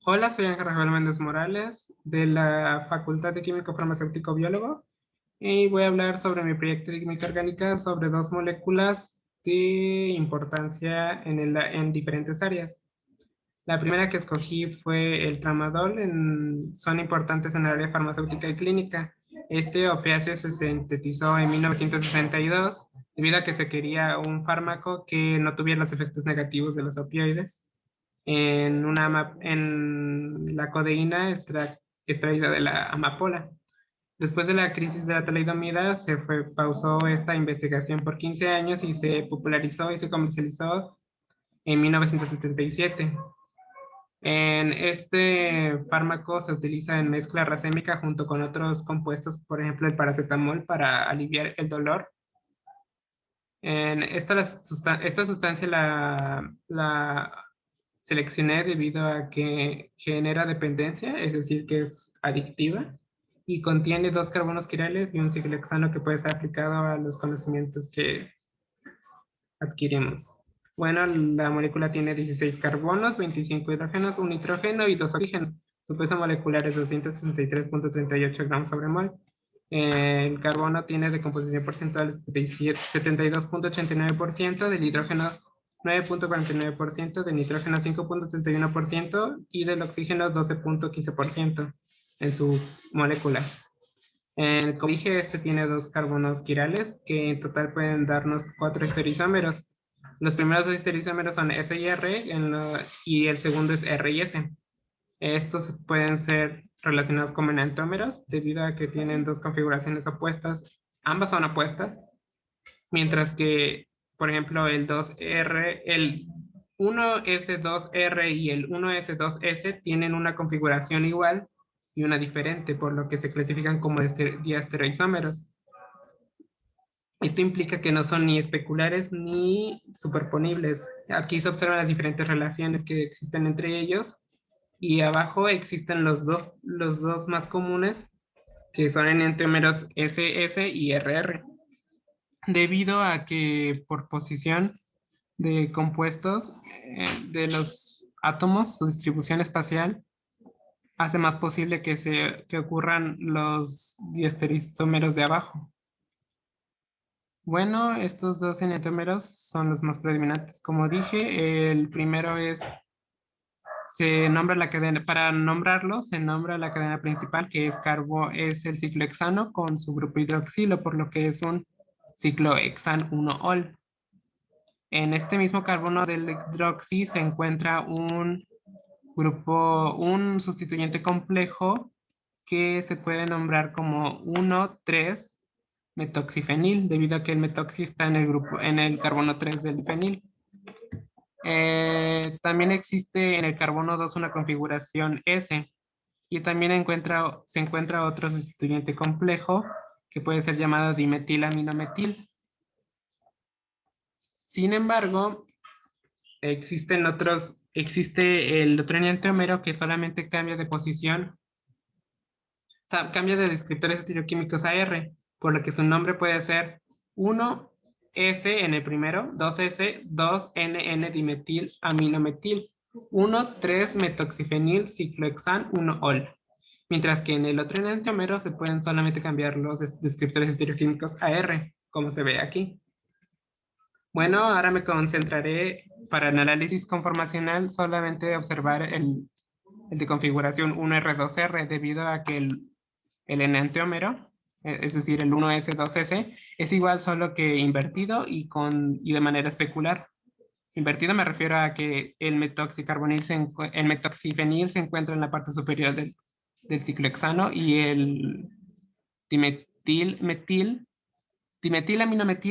Hola, soy Ángel Rafael Méndez Morales de la Facultad de Químico Farmacéutico Biólogo y voy a hablar sobre mi proyecto de química orgánica sobre dos moléculas de importancia en diferentes áreas. La primera que escogí fue el tramadol, son importantes en el área farmacéutica y clínica. Este opiáceo se sintetizó en 1962 debido a que se quería un fármaco que no tuviera los efectos negativos de los opioides en la codeína extraída de la amapola. Después de la crisis de la talidomida, pausó esta investigación por 15 años y se popularizó y se comercializó en 1977. En este fármaco se utiliza en mezcla racémica junto con otros compuestos, por ejemplo, el paracetamol para aliviar el dolor. Esta sustancia la seleccioné debido a que genera dependencia, es decir, que es adictiva y contiene dos carbonos quirales y un ciclohexano que puede ser aplicado a los conocimientos que adquirimos. Bueno, la molécula tiene 16 carbonos, 25 hidrógenos, un nitrógeno y dos oxígenos. Su peso molecular es 263,38 gramos sobre mol. El carbono tiene de composición porcentual 72,89%, del hidrógeno 9,49%, del nitrógeno 5,31% y del oxígeno 12,15% en su molécula. Como dije, este tiene dos carbonos quirales que en total pueden darnos cuatro estereoisómeros. Los primeros dos estereoisómeros son S y R y el segundo es R y S. Estos pueden ser relacionados como enantiómeros debido a que tienen dos configuraciones opuestas. Ambas son opuestas, mientras que, por ejemplo, el 1S2R y el 1S2S tienen una configuración igual y una diferente, por lo que se clasifican como diastereoisómeros. Esto implica que no son ni especulares ni superponibles. Aquí se observan las diferentes relaciones que existen entre ellos y abajo existen los dos más comunes, que son enantiómeros SS y RR. Debido a que por posición de compuestos de los átomos, su distribución espacial hace más posible que ocurran los diestereoisómeros de abajo. Bueno, estos dos enantiómeros son los más predominantes. Como dije, el primero se nombra la cadena, para nombrarlo, se nombra la cadena principal, que es el ciclohexano con su grupo hidroxilo, por lo que es un ciclohexan 1-ol. En este mismo carbono del hidroxi se encuentra un sustituyente complejo que se puede nombrar como 1,3-metoxifenil, debido a que el metoxi está en el carbono 3 del fenil. También existe en el carbono 2 una configuración S y también se encuentra otro sustituyente complejo que puede ser llamado dimetilaminometil. Sin embargo, existe el otro enantiómero que solamente cambia de posición, o sea, cambia de descriptores estereoquímicos a R, por lo que su nombre puede ser 1S en el primero, 2S, 2NN dimetil aminometil, 1,3-metoxifenil ciclohexan 1-ol. Mientras que en el otro enantiómero se pueden solamente cambiar los descriptores estereoquímicos a R, como se ve aquí. Bueno, ahora me concentraré para el análisis conformacional solamente observar el de configuración 1R2R debido a que el enantiómero, es decir, el 1S2S, es igual solo que invertido y de manera especular. Invertido me refiero a que el metoxifenil se encuentra en la parte superior del ciclohexano y el dimetilaminometil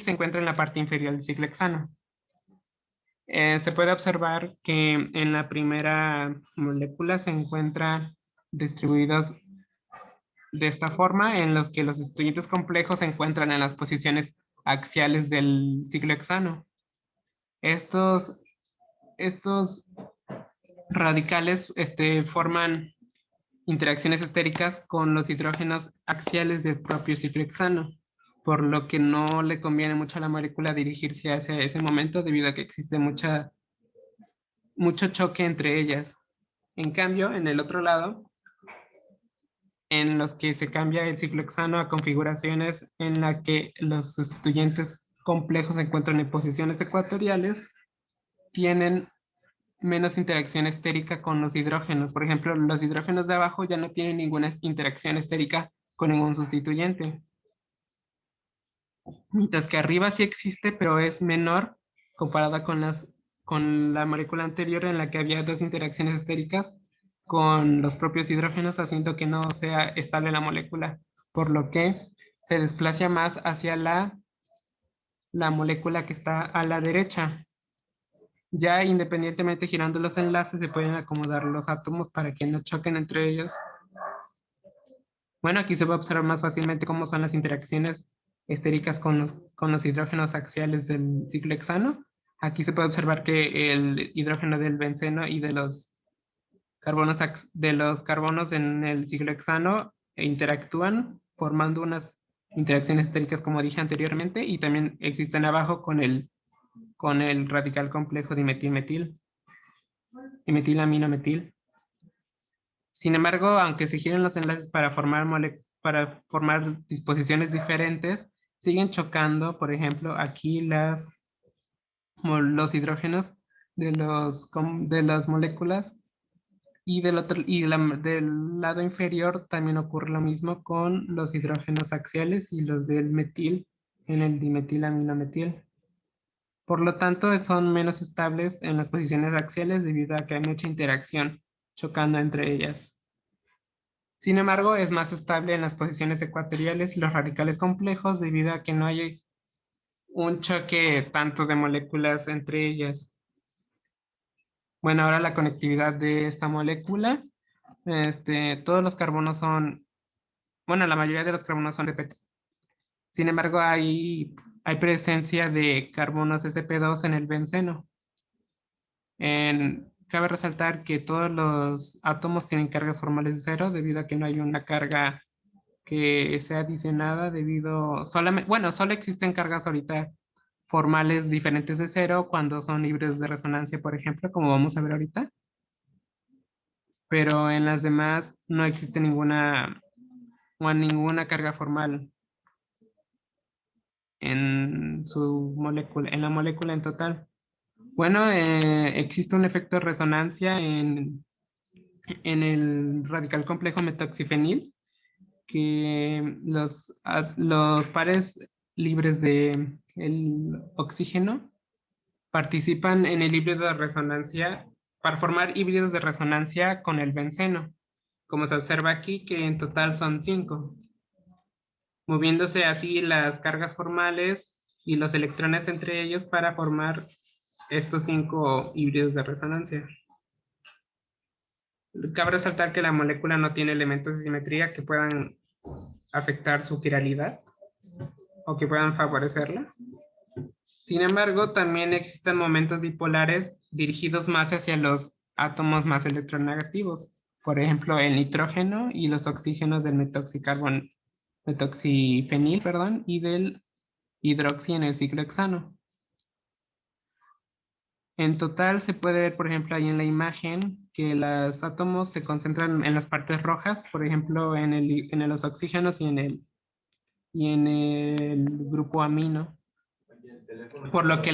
se encuentra en la parte inferior del ciclohexano. Se puede observar que en la primera molécula se encuentran distribuidos de esta forma, en los que los sustituyentes complejos se encuentran en las posiciones axiales del ciclohexano. Estos radicales forman interacciones estéricas con los hidrógenos axiales del propio ciclohexano, por lo que no le conviene mucho a la molécula dirigirse hacia ese momento debido a que existe mucho choque entre ellas. En cambio, en el otro lado, en los que se cambia el ciclohexano a configuraciones en la que los sustituyentes complejos se encuentran en posiciones ecuatoriales, tienen menos interacción estérica con los hidrógenos. Por ejemplo, los hidrógenos de abajo ya no tienen ninguna interacción estérica con ningún sustituyente. Mientras que arriba sí existe, pero es menor comparada con la molécula anterior en la que había dos interacciones estéricas con los propios hidrógenos, haciendo que no sea estable la molécula, por lo que se desplaza más hacia la molécula que está a la derecha. Ya independientemente girando los enlaces, se pueden acomodar los átomos para que no choquen entre ellos. Bueno, aquí se va a observar más fácilmente cómo son las interacciones estéricas con los hidrógenos axiales del ciclohexano. Aquí se puede observar que el hidrógeno del benceno y de los carbonos en el ciclohexano interactúan formando unas interacciones estéricas como dije anteriormente, y también existen abajo con el radical complejo dimetil-metil, dimetilaminometil. Sin embargo, aunque se giren los enlaces para formar disposiciones diferentes, siguen chocando, por ejemplo, aquí los hidrógenos de las moléculas, y del lado inferior también ocurre lo mismo con los hidrógenos axiales y los del metil en el dimetilaminometil. Por lo tanto, son menos estables en las posiciones axiales debido a que hay mucha interacción chocando entre ellas. Sin embargo, es más estable en las posiciones ecuatoriales y los radicales complejos debido a que no hay un choque tanto de moléculas entre ellas. Bueno, ahora la conectividad de esta molécula. Todos los carbonos bueno, la mayoría de los carbonos son de Sin embargo, hay presencia de carbonos sp2 en el benceno. Cabe resaltar que todos los átomos tienen cargas formales de cero debido a que no hay una carga que sea adicionada solo existen cargas ahorita formales diferentes de cero cuando son híbridos de resonancia, por ejemplo, como vamos a ver ahorita. Pero en las demás no existe ninguna carga formal en la molécula en total. Bueno, existe un efecto de resonancia en el radical complejo metoxifenil, que los pares libres de el oxígeno participan en el híbrido de resonancia para formar híbridos de resonancia con el benceno, como se observa aquí que en total son 5, moviéndose así las cargas formales y los electrones entre ellos para formar estos 5 híbridos de resonancia. Cabe resaltar que la molécula no tiene elementos de simetría que puedan afectar su quiralidad o que puedan favorecerla. Sin embargo, también existen momentos dipolares dirigidos más hacia los átomos más electronegativos. Por ejemplo, el nitrógeno y los oxígenos del metoxifenil, y del hidroxi en el ciclohexano. En total se puede ver, por ejemplo, ahí en la imagen que los átomos se concentran en las partes rojas, por ejemplo, en los oxígenos y en el grupo amino. Por lo que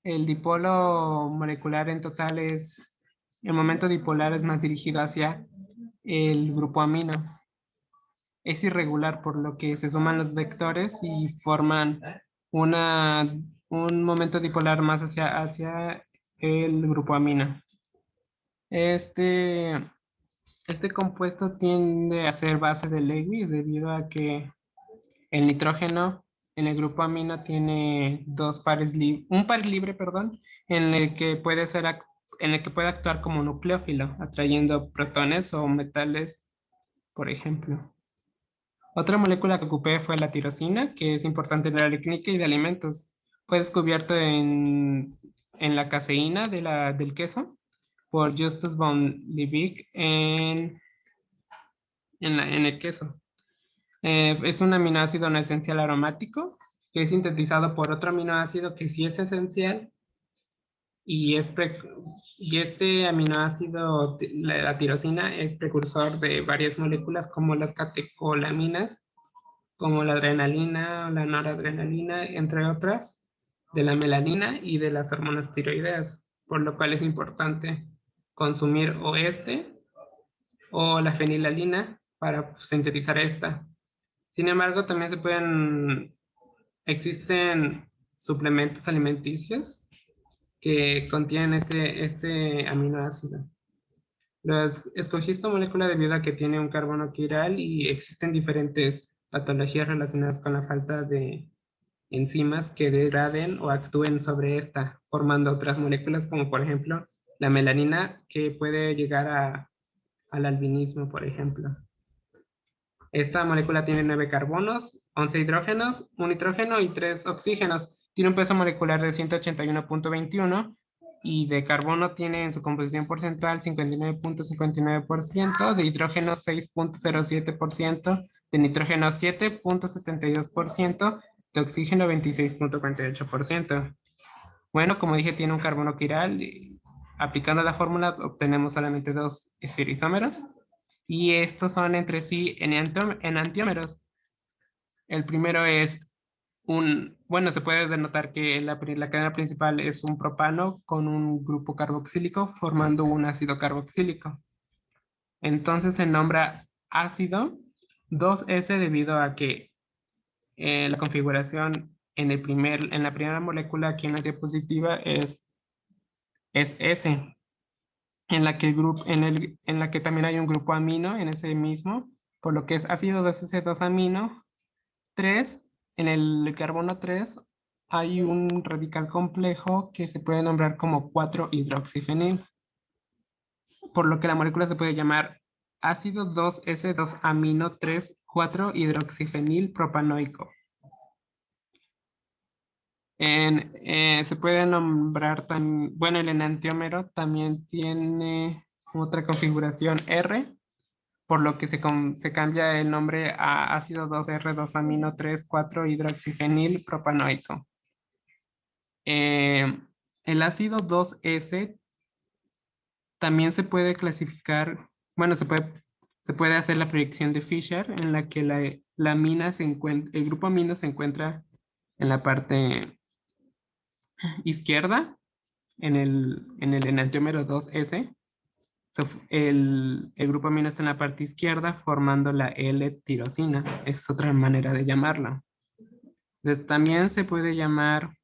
el dipolo molecular en total el momento dipolar es más dirigido hacia el grupo amino. Es irregular, por lo que se suman los vectores y forman un momento dipolar más hacia el grupo amino. Este compuesto tiende a ser base de Lewis debido a que el nitrógeno en el grupo amino tiene un par libre, en el que puede actuar como nucleófilo, atrayendo protones o metales, por ejemplo. Otra molécula que ocupé fue la tirosina, que es importante en la área clínica y de alimentos. Fue descubierto en la caseína del queso por Justus von Liebig en el queso. Es un aminoácido no esencial aromático que es sintetizado por otro aminoácido que sí es esencial y, y este aminoácido, la tirosina, es precursor de varias moléculas como las catecolaminas, como la adrenalina, la noradrenalina, entre otras, de la melanina y de las hormonas tiroideas, por lo cual es importante consumir o o la fenilalina para sintetizar esta. Sin embargo, también existen suplementos alimenticios que contienen este aminoácido. Escogí esta molécula debido a que tiene un carbono quiral y existen diferentes patologías relacionadas con la falta de enzimas que degraden o actúen sobre esta, formando otras moléculas como por ejemplo la melanina, que puede llegar al albinismo, por ejemplo. Esta molécula tiene 9 carbonos, 11 hidrógenos, un nitrógeno y 3 oxígenos. Tiene un peso molecular de 181.21 y de carbono tiene en su composición porcentual 59.59%, de hidrógeno 6.07%, de nitrógeno 7.72%, de oxígeno 26.48%. Bueno, como dije, tiene un carbono quiral. Aplicando la fórmula obtenemos solamente 2 estereoisómeros y estos son entre sí enantiómeros. El primero es bueno, se puede denotar que la cadena principal es un propano con un grupo carboxílico formando un ácido carboxílico. Entonces se nombra ácido 2S debido a que la configuración en la primera molécula aquí en la diapositiva es S, en la que en la que también hay un grupo amino en ese mismo, por lo que es ácido 2S2 amino 3. En el carbono 3 hay un radical complejo que se puede nombrar como 4-hidroxifenil, por lo que la molécula se puede llamar ácido 2S2 amino 3 4-hidroxifenil propanoico. Se puede nombrar también, bueno, el enantiómero también tiene otra configuración R, por lo que se cambia el nombre a ácido 2R2 amino 3 4-hidroxifenil propanoico. El ácido 2S también se puede clasificar, bueno, se puede hacer la proyección de Fischer en la que la amina el grupo amino se encuentra en la parte izquierda, en el enantiómero 2S. El grupo amino está en la parte izquierda formando la L-tirosina. Es otra manera de llamarla. También se puede llamar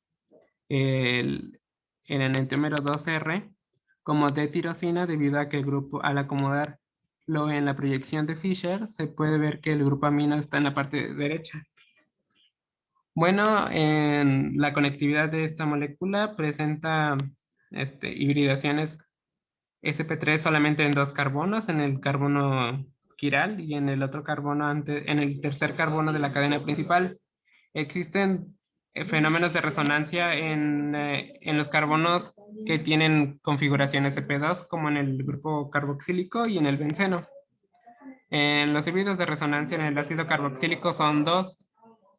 el enantiómero 2R como D-tirosina debido a que al acomodarlo en la proyección de Fischer, se puede ver que el grupo amino está en la parte derecha. Bueno, en la conectividad de esta molécula presenta hibridaciones sp3 solamente en 2 carbonos, en el carbono quiral y en el otro carbono, en el tercer carbono de la cadena principal. Existen fenómenos de resonancia en los carbonos que tienen configuración sp2, como en el grupo carboxílico y en el benceno. En los híbridos de resonancia en el ácido carboxílico son 2.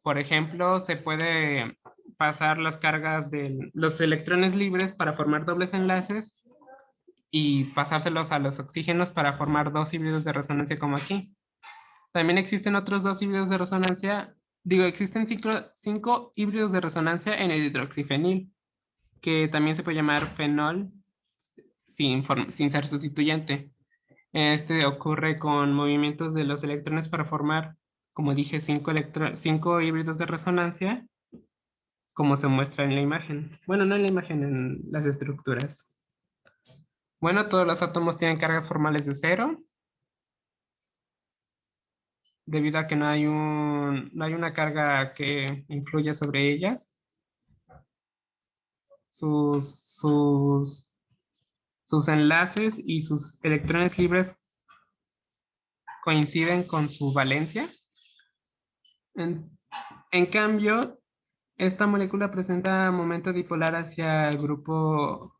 Por ejemplo, se puede pasar las cargas de los electrones libres para formar dobles enlaces y pasárselos a los oxígenos para formar 2 híbridos de resonancia como aquí. También existen otros 2 híbridos de resonancia, existen 5 híbridos de resonancia en el hidroxifenil, que también se puede llamar fenol sin ser sustituyente. Este ocurre con movimientos de los electrones para formar, como dije, 5 híbridos de resonancia, como se muestra en la imagen. Bueno, no en la imagen, en las estructuras. Bueno, todos los átomos tienen cargas formales de 0, debido a que no hay una carga que influya sobre ellas. Sus enlaces y sus electrones libres coinciden con su valencia. En cambio, esta molécula presenta momento dipolar hacia el grupo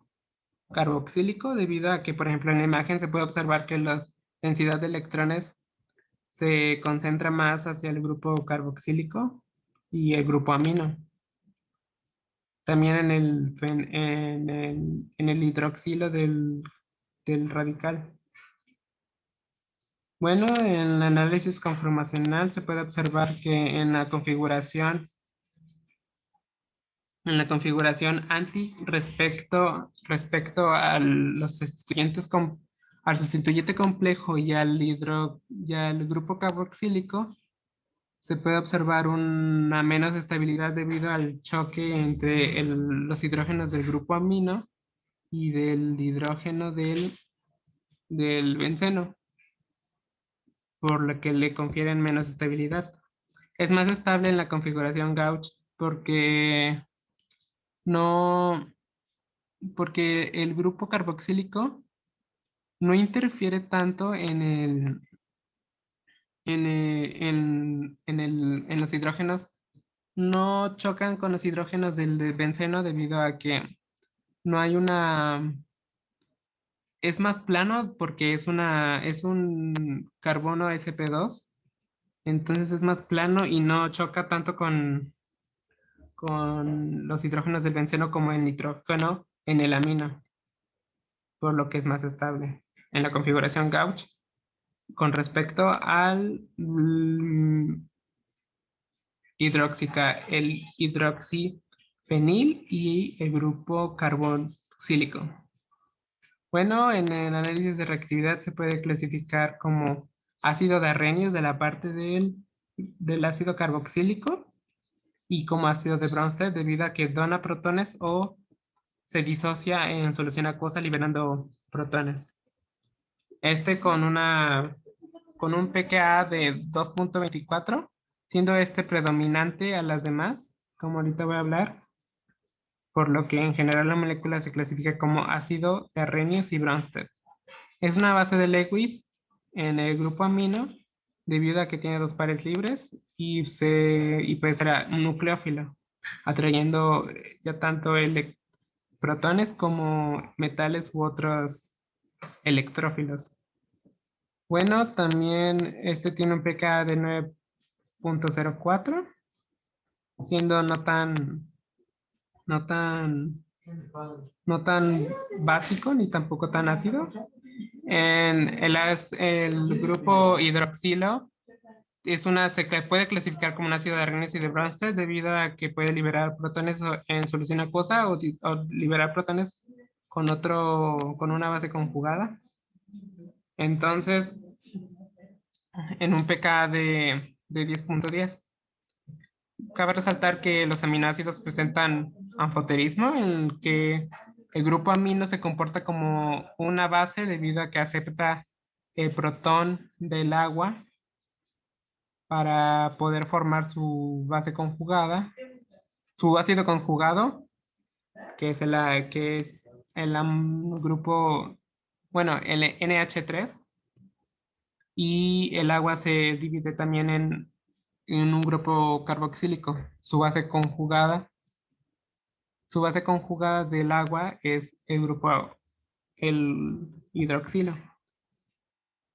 carboxílico debido a que, por ejemplo, en la imagen se puede observar que la densidad de electrones se concentra más hacia el grupo carboxílico y el grupo amino. También en el hidroxilo del radical. Bueno, en el análisis conformacional se puede observar que en la configuración anti respecto a los sustituyentes al sustituyente complejo y al grupo carboxílico, se puede observar una menos estabilidad debido al choque entre los hidrógenos del grupo amino y del hidrógeno del benceno, por lo que le confieren menos estabilidad. Es más estable en la configuración Gauch porque no, porque el grupo carboxílico no interfiere tanto en los hidrógenos, no chocan con los hidrógenos del benceno debido a que no hay es más plano porque es un carbono sp2, entonces es más plano y no choca tanto con los hidrógenos del benceno como el nitrógeno en el amino, por lo que es más estable en la configuración Gauch con respecto al el hidroxifenil y el grupo carboxílico. Bueno, en el análisis de reactividad se puede clasificar como ácido de Arrhenius de la parte del ácido carboxílico y como ácido de Bronsted debido a que dona protones o se disocia en solución acuosa liberando protones. Con un pKa de 2.24, siendo este predominante a las demás, como ahorita voy a hablar, por lo que en general la molécula se clasifica como ácido de Arrhenius y Bronsted. Es una base de Lewis en el grupo amino, debido a que tiene dos pares libres y puede ser un nucleófilo, atrayendo ya tanto protones como metales u otros electrófilos. Bueno, también este tiene un pKa de 9.04, siendo no tan, no tan básico ni tampoco tan ácido. El grupo hidroxilo puede clasificar como un ácido de Arrhenius y de Bronsted debido a que puede liberar protones en solución acuosa o liberar protones con una base conjugada. Entonces, en un pK de 10.10. Cabe resaltar que los aminoácidos presentan anfoterismo, en que el grupo amino se comporta como una base debido a que acepta el protón del agua para poder formar su base conjugada, su ácido conjugado, que es grupo, bueno, el NH3, y el agua se divide también en un grupo carboxílico. Su base conjugada del agua es el hidroxilo.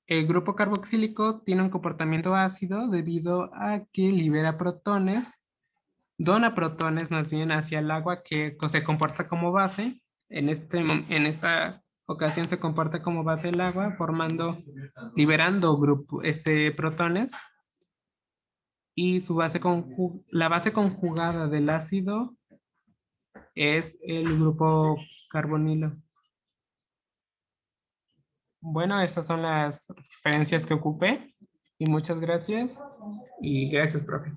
El grupo carboxílico tiene un comportamiento ácido debido a que libera protones, dona protones más bien hacia el agua que se comporta como base. En esta ocasión se comporta como base el agua, liberando protones. Y la base conjugada del ácido es el grupo carbonilo. Bueno, estas son las referencias que ocupé y muchas gracias. Y gracias, profe.